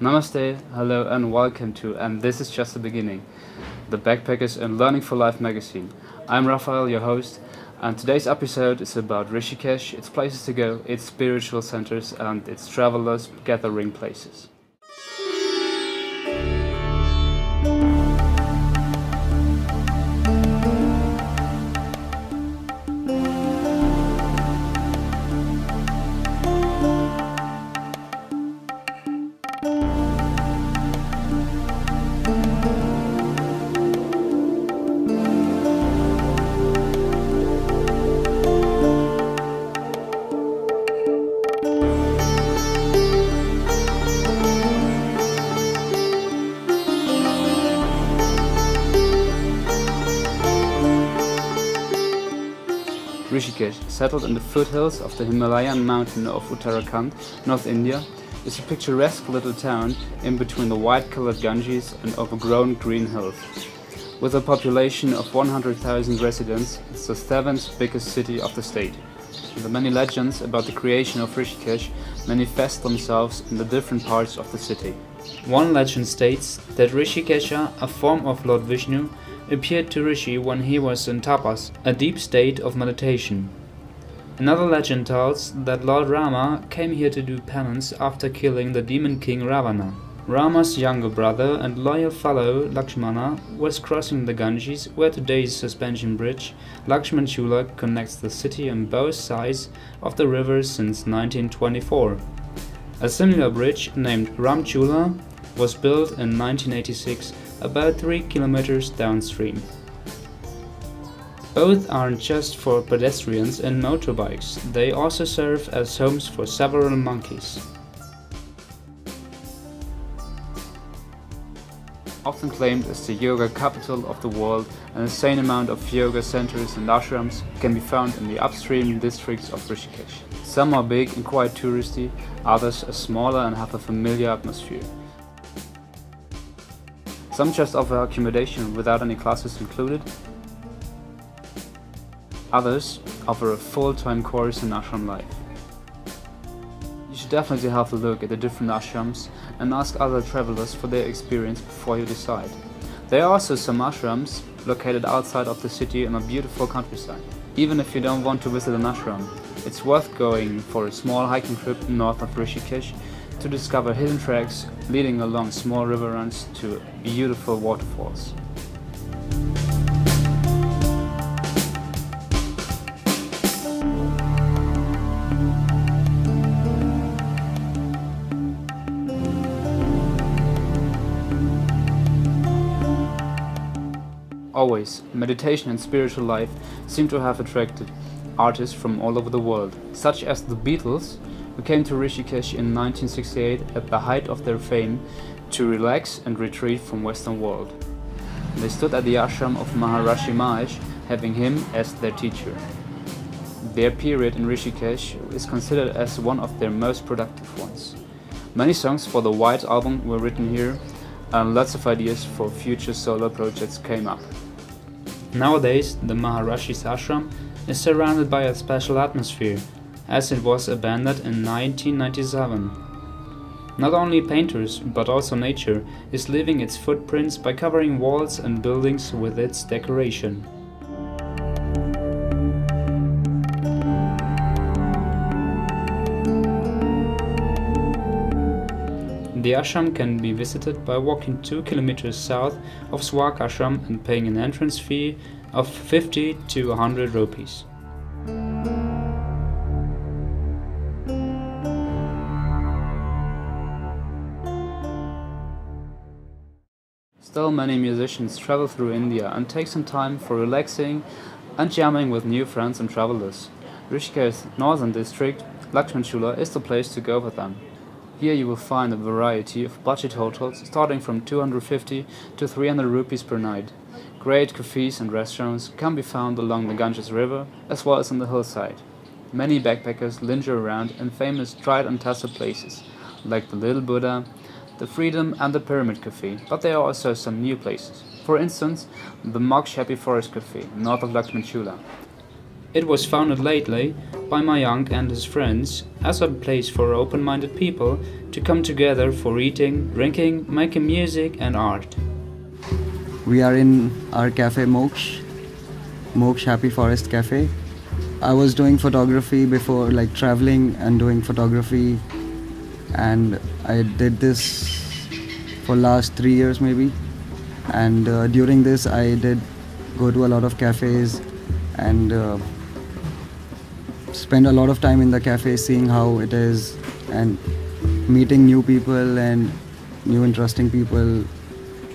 Namaste, hello and welcome to And This Is Just the Beginning, the Backpackers and Learning for Life magazine. I'm Raphael, your host, and today's episode is about Rishikesh, its places to go, its spiritual centers and its travelers gathering places. Rishikesh, settled in the foothills of the Himalayan mountain of Uttarakhand, North India, is a picturesque little town in between the white-colored Ganges and overgrown green hills. With a population of 100,000 residents, it's the seventh biggest city of the state. The many legends about the creation of Rishikesh manifest themselves in the different parts of the city. One legend states that Rishikesha, a form of Lord Vishnu, appeared to Rishi when he was in Tapas, a deep state of meditation. Another legend tells that Lord Rama came here to do penance after killing the demon king Ravana. Rama's younger brother and loyal fellow Lakshmana was crossing the Ganges, where today's suspension bridge, Laxman Jhula, connects the city on both sides of the river since 1924. A similar bridge named Ram Jhula was built in 1986, about 3 kilometers downstream. Both aren't just for pedestrians and motorbikes, they also serve as homes for several monkeys. Often claimed as the yoga capital of the world, an insane amount of yoga centers and ashrams can be found in the upstream districts of Rishikesh. Some are big and quite touristy, others are smaller and have a familiar atmosphere. Some just offer accommodation without any classes included. Others offer a full-time course in ashram life. You should definitely have a look at the different ashrams and ask other travelers for their experience before you decide. There are also some ashrams located outside of the city in a beautiful countryside. Even if you don't want to visit an ashram, it's worth going for a small hiking trip north of Rishikesh to discover hidden tracks leading along small river runs to beautiful waterfalls. Always, meditation and spiritual life seem to have attracted artists from all over the world, such as the Beatles, who came to Rishikesh in 1968 at the height of their fame to relax and retreat from Western world. They stood at the ashram of Maharaja Ashram, having him as their teacher. Their period in Rishikesh is considered as one of their most productive ones. Many songs for the White Album were written here, and lots of ideas for future solo projects came up. Nowadays, the Maharaja's Ashram is surrounded by a special atmosphere, as it was abandoned in 1997. Not only painters, but also nature is leaving its footprints by covering walls and buildings with its decoration. The ashram can be visited by walking 2 kilometers south of Swag Ashram and paying an entrance fee of 50 to 100 rupees. Still, many musicians travel through India and take some time for relaxing and jamming with new friends and travelers. Rishikesh's northern district, Laxman Jhula, is the place to go for them. Here you will find a variety of budget hotels starting from 250 to 300 rupees per night. Great cafes and restaurants can be found along the Ganges River as well as on the hillside. Many backpackers linger around in famous tried and tested places like the Little Buddha, the Freedom and the Pyramid Cafe, but there are also some new places. For instance, the Moksha Happy Forest Cafe, north of Laxman Jhula. It was founded lately by Mayank and his friends as a place for open-minded people to come together for eating, drinking, making music and art. We are in our cafe Moksh Happy Forest Cafe. I was doing photography before, like traveling and doing photography, and I did this for last 3 years maybe. And during this I did go to a lot of cafes and spend a lot of time in the cafe seeing how it is and meeting new people and new interesting people,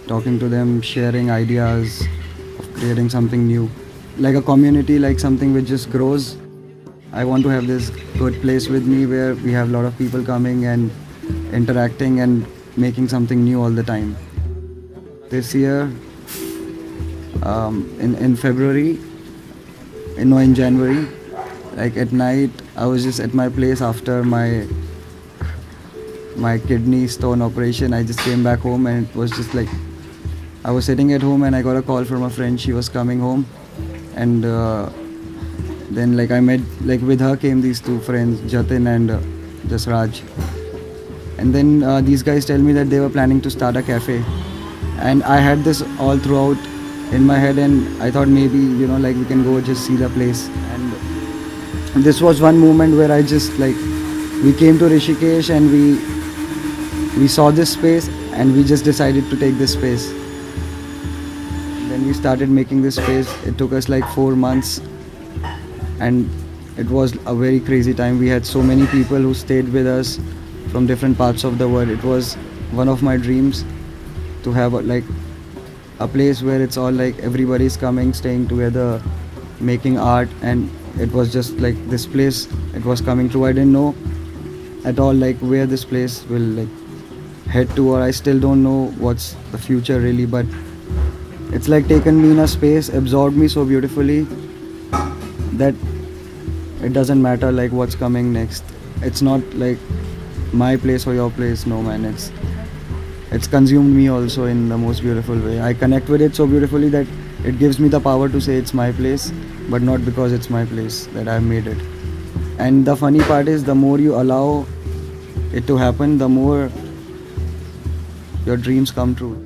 talking to them, sharing ideas of creating something new, like a community, like something which just grows. I want to have this good place with me where we have a lot of people coming and interacting and making something new all the time. This year, in February, in January, like at night, I was just at my place after my kidney stone operation. I just came back home and it was just like, I was sitting at home and I got a call from a friend. She was coming home, and then like I met, like with her came these two friends, Jatin and Jasraj. And then these guys tell me that they were planning to start a cafe, and I had this all throughout in my head, and I thought maybe, you know, like we can go just see the place. And this was one moment where I just like, we came to Rishikesh and we saw this space and we just decided to take this space. Then we started making this space. It took us like 4 months and it was a very crazy time. We had so many people who stayed with us from different parts of the world. It was one of my dreams to have like a place where it's all like everybody's coming, staying together, making art. And it was just like this place, it was coming true. I didn't know at all like where this place will like head to, or I still don't know what's the future really, but it's like taken me in a space, absorbed me so beautifully that it doesn't matter like what's coming next. It's not like my place or your place, no man, it's consumed me also in the most beautiful way. I connect with it so beautifully that it gives me the power to say it's my place, but not because it's my place that I've made it. And the funny part is, the more you allow it to happen, the more your dreams come true.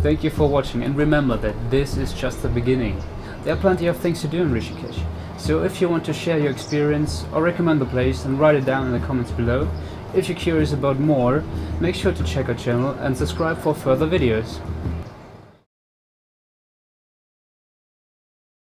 Thank you for watching, and remember that this is just the beginning. There are plenty of things to do in Rishikesh. So if you want to share your experience or recommend the place, then write it down in the comments below. If you're curious about more, make sure to check our channel and subscribe for further videos.